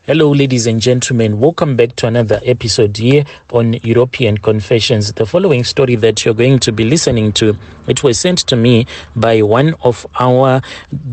Hello, ladies and gentlemen. Welcome back to another episode here on European Confessions. The following story that you're going to be listening to, it was sent to me by one of our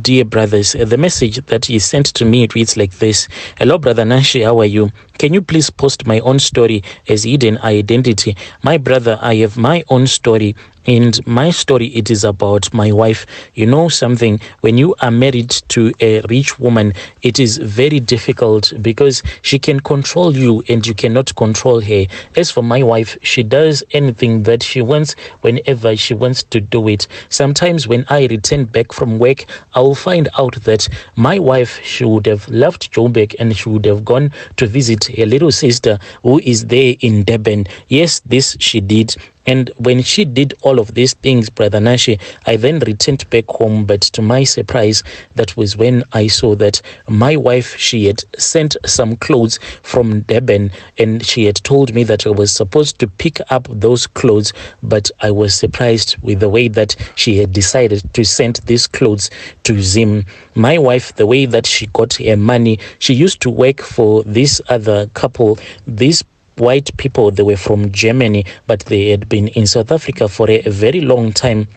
dear brothers. The message that he sent to me, it reads like this. Hello, Brother Nashi, how are you? Can you please post my own story as hidden identity? My brother, I have my own story. And my story, it is about my wife. You know something, when you are married to a rich woman, it is very difficult because she can control you and you cannot control her. As for my wife, she does anything that she wants whenever she wants to do it. Sometimes when I return back from work, I will find out that my wife, she would have left Joburg and she would have gone to visit her little sister who is there in Durban. Yes, this she did. And when she did all of these things, Brother Nashi, I then returned back home. But to my surprise, that was when I saw that my wife, she had sent some clothes from Durban and she had told me that I was supposed to pick up those clothes. But I was surprised with the way that she had decided to send these clothes to Zim. My wife, the way that she got her money, she used to work for this other couple, this white people. They were from Germany, but they had been in South Africa for a very long time.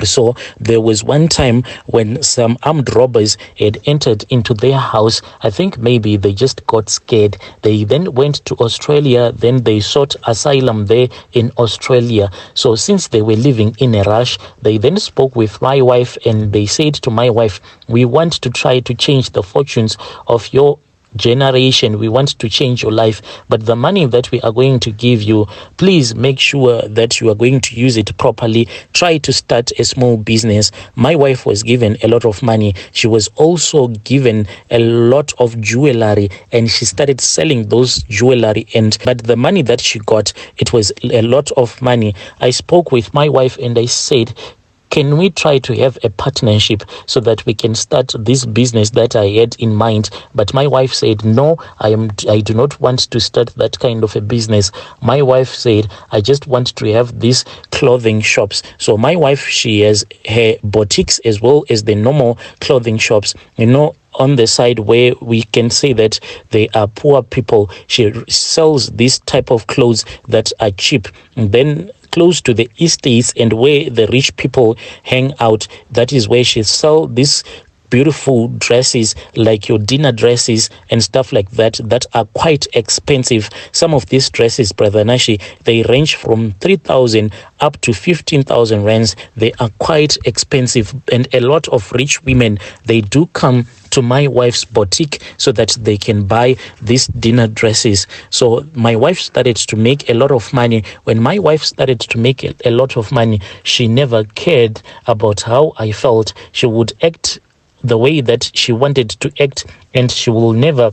So there was one time when some armed robbers had entered into their house. I think maybe they just got scared. They then went to Australia. Then they sought asylum there in Australia. So since they were living in a rush, they then spoke with my wife and they said to my wife, we want to try to change the fortunes of your generation. We want to change your life, but the money that we are going to give you, please make sure that you are going to use it properly. Try to start a small business. My wife was given a lot of money. She was also given a lot of jewelry and she started selling those jewelry, but the money that she got, it was a lot of money. I spoke with my wife and I said, can we try to have a partnership so that we can start this business that I had in mind? But my wife said, no, I do not want to start that kind of a business. My wife said, I just want to have these clothing shops. So my wife, she has her boutiques as well as the normal clothing shops. You know, on the side where we can say that they are poor people, she sells this type of clothes that are cheap. And then close to the estates and where the rich people hang out, that is where she sells these beautiful dresses like your dinner dresses and stuff like that are quite expensive. Some of these dresses, Brother Nashi, they range from 3,000 up to 15,000 rands. They are quite expensive, and a lot of rich women, they do come to my wife's boutique so that they can buy these dinner dresses. So my wife started to make a lot of money. When my wife started to make a lot of money, she never cared about how I felt. She would act the way that she wanted to act, and she will never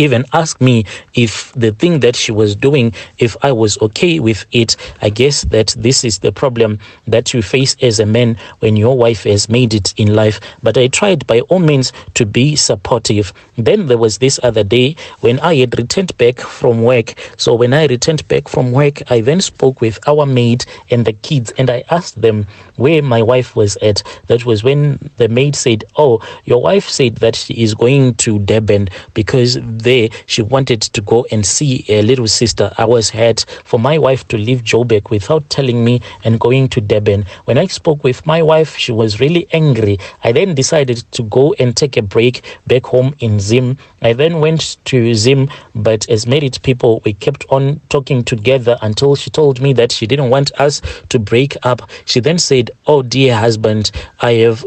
even ask me if the thing that she was doing, if I was okay with it. I guess that this is the problem that you face as a man when your wife has made it in life. But I tried by all means to be supportive. Then there was this other day when I had returned back from work. So when I returned back from work, I then spoke with our maid and the kids, and I asked them where my wife was at. That was when the maid said, oh, your wife said that she is going to Durban because there she wanted to go and see a little sister. I was had for my wife to leave Joburg without telling me and going to Durban. When I spoke with my wife, she was really angry. I then decided to go and take a break back home in Zim. I then went to Zim, but as married people, we kept on talking together until she told me that she didn't want us to break up. She then said, oh dear husband, I have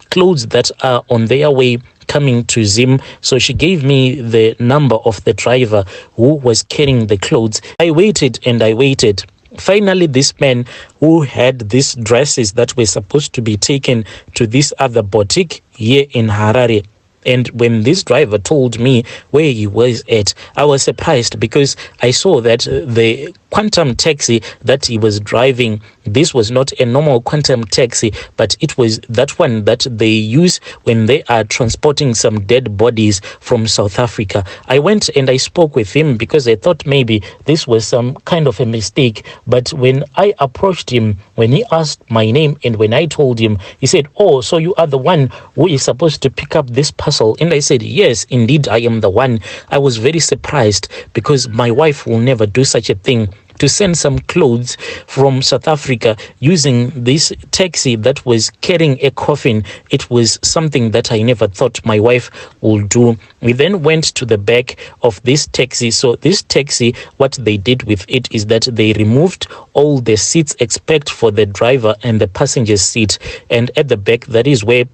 clothes that are on their way coming to Zim. So she gave me the number of the driver who was carrying the clothes. I waited and I waited. Finally, this man who had these dresses that were supposed to be taken to this other boutique here in Harare, and when this driver told me where he was at, I was surprised because I saw that the quantum taxi that he was driving, this was not a normal quantum taxi, but it was that one that they use when they are transporting some dead bodies from South Africa. I went and I spoke with him because I thought maybe this was some kind of a mistake. But when I approached him, when he asked my name and when I told him, he said, "Oh, so you are the one who is supposed to pick up this parcel?" And I said, "Yes, indeed, I am the one." I was very surprised because my wife will never do such a thing, to send some clothes from South Africa using this taxi that was carrying a coffin. It was something that I never thought my wife would do. We then went to the back of this taxi. So this taxi, what they did with it is that they removed all the seats except for the driver and the passenger seat. And at the back, that is where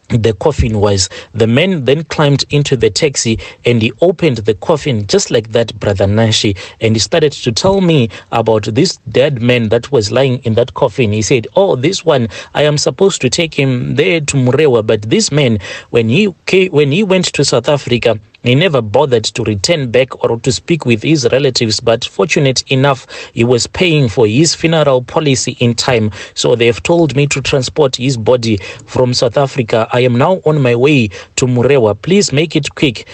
the coffin was. The man then climbed into the taxi and he opened the coffin just like that, Brother Nashi, and he started to tell me about this dead man that was lying in that coffin. He said, "Oh, this one, I am supposed to take him there to Murewa, but this man, when he went to South Africa, he never bothered to return back or to speak with his relatives, but fortunate enough, he was paying for his funeral policy in time. So they've told me to transport his body from South Africa. I am now on my way to Murewa. Please make it quick.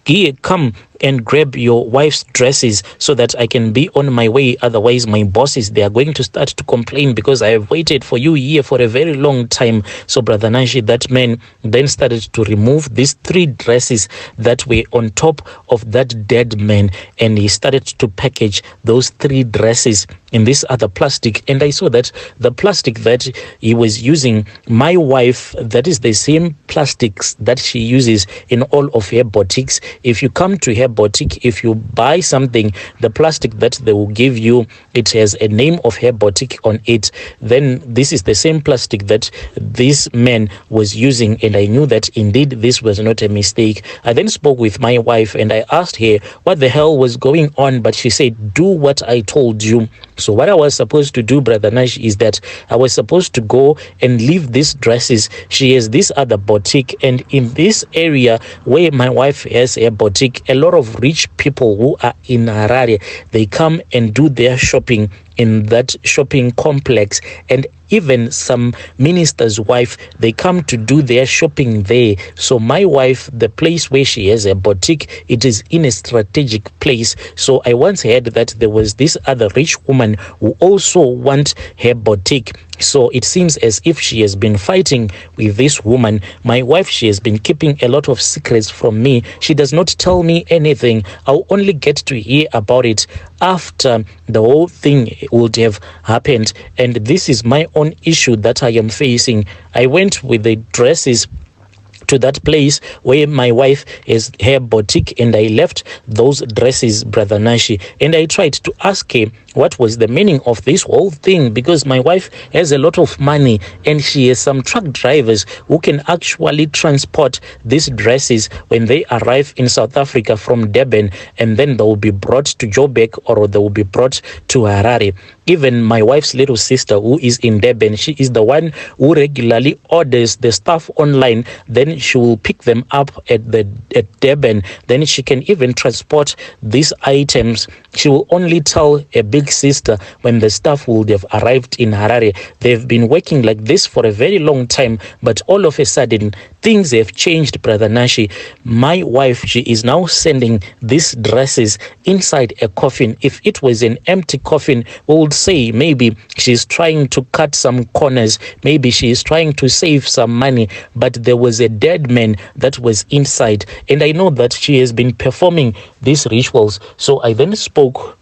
Here, come and grab your wife's dresses so that I can be on my way. Otherwise, my bosses, they are going to start to complain because I have waited for you here for a very long time." So Brother Nashi, that man then started to remove these 3 dresses that were on top of that dead man, and he started to package those 3 dresses in this other plastic. And I saw that the plastic that he was using, my wife, that is the same plastics that she uses in all of her boutiques. If you come to her boutique, if you buy something, the plastic that they will give you, it has a name of her boutique on it. Then this is the same plastic that this man was using, and I knew that indeed this was not a mistake. I then spoke with my wife and I asked her what the hell was going on, but she said, "Do what I told you." So what I was supposed to do, Brother Nash, is that I was supposed to go and leave these dresses. She has this other boutique, and in this area where my wife has a boutique, a lot of rich people who are in Harare, they come and do their shopping in that shopping complex, and even some minister's wife, they come to do their shopping there. So my wife, the place where she has a boutique, it is in a strategic place. So I once heard that there was this other rich woman who also wants her boutique. So it seems as if she has been fighting with this woman. My wife, she has been keeping a lot of secrets from me. She does not tell me anything. I'll only get to hear about it after the whole thing would have happened. And this is my own issue that I am facing. I went with the dresses to that place where my wife is her boutique, and I left those dresses, Brother Nashi, and I tried to ask her what was the meaning of this whole thing, because my wife has a lot of money and she has some truck drivers who can actually transport these dresses when they arrive in South Africa from Durban, and then they will be brought to Joburg or they will be brought to Harare. Even my wife's little sister, who is in Durban, she is the one who regularly orders the stuff online. Then she will pick them up at Durban. Then she can even transport these items. She will only tell a big sister when the stuff will have arrived in Harare. They've been working like this for a very long time, but all of a sudden things have changed, Brother Nashi. My wife, she is now sending these dresses inside a coffin. If it was an empty coffin, we would say maybe she's trying to cut some corners, maybe she is trying to save some money, but there was a dead man that was inside, and I know that she has been performing these rituals. So I then spoke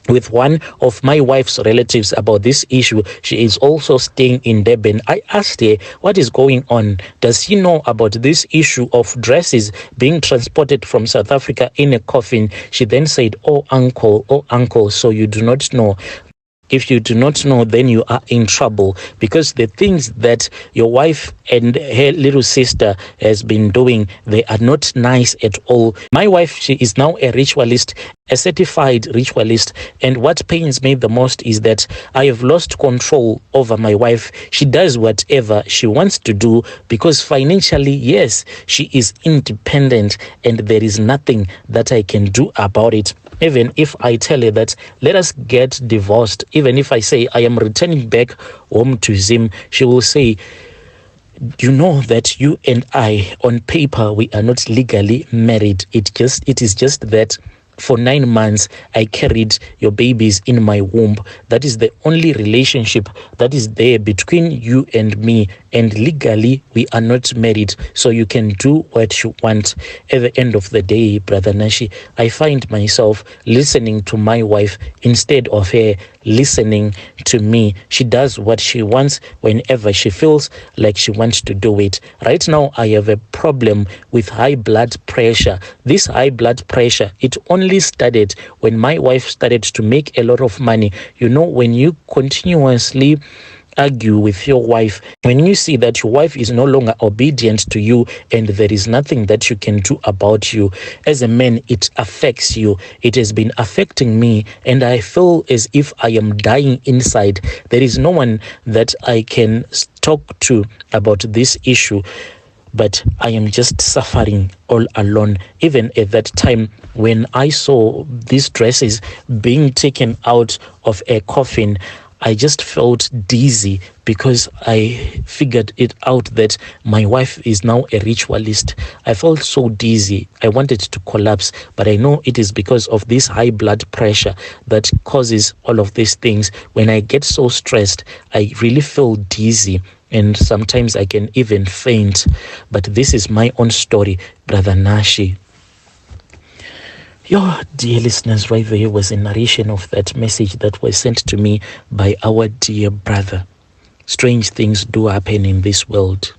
with one of my wife's relatives about this issue. She is also staying in Durban. I asked her what is going on. Does she know about this issue of dresses being transported from South Africa in a coffin? She then said, oh uncle, so you do not know. If you do not know, then you are in trouble, because the things that your wife and her little sister has been doing, they are not nice at all. My wife, she is now a ritualist, a certified ritualist, and what pains me the most is that I have lost control over my wife. She does whatever she wants to do because financially, yes, she is independent and there is nothing that I can do about it. Even if I tell her that let us get divorced, even if I say I am returning back home to Zim, she will say, you know that you and I, on paper, we are not legally married. It is just that for 9 months I carried your babies in my womb. That is the only relationship that is there between you and me, and legally we are not married, so you can do what you want. At the end of the day, Brother Nashi, I find myself listening to my wife instead of her listening to me. She does what she wants whenever she feels like she wants to do it. Right now I have a problem with high blood pressure. This high blood pressure, it only started when my wife started to make a lot of money. You know, when you continuously argue with your wife, when you see that your wife is no longer obedient to you and there is nothing that you can do about you, as a man, it affects you. It has been affecting me, and I feel as if I am dying inside. There is no one that I can talk to about this issue, but I am just suffering all alone. Even at that time when I saw these dresses being taken out of a coffin, I just felt dizzy because I figured it out that my wife is now a ritualist. I felt so dizzy. I wanted to collapse, but I know it is because of this high blood pressure that causes all of these things. When I get so stressed, I really feel dizzy, and sometimes I can even faint. But this is my own story, Brother Nashi. Your dear listeners, right there was a narration of that message that was sent to me by our dear brother. Strange things do happen in this world.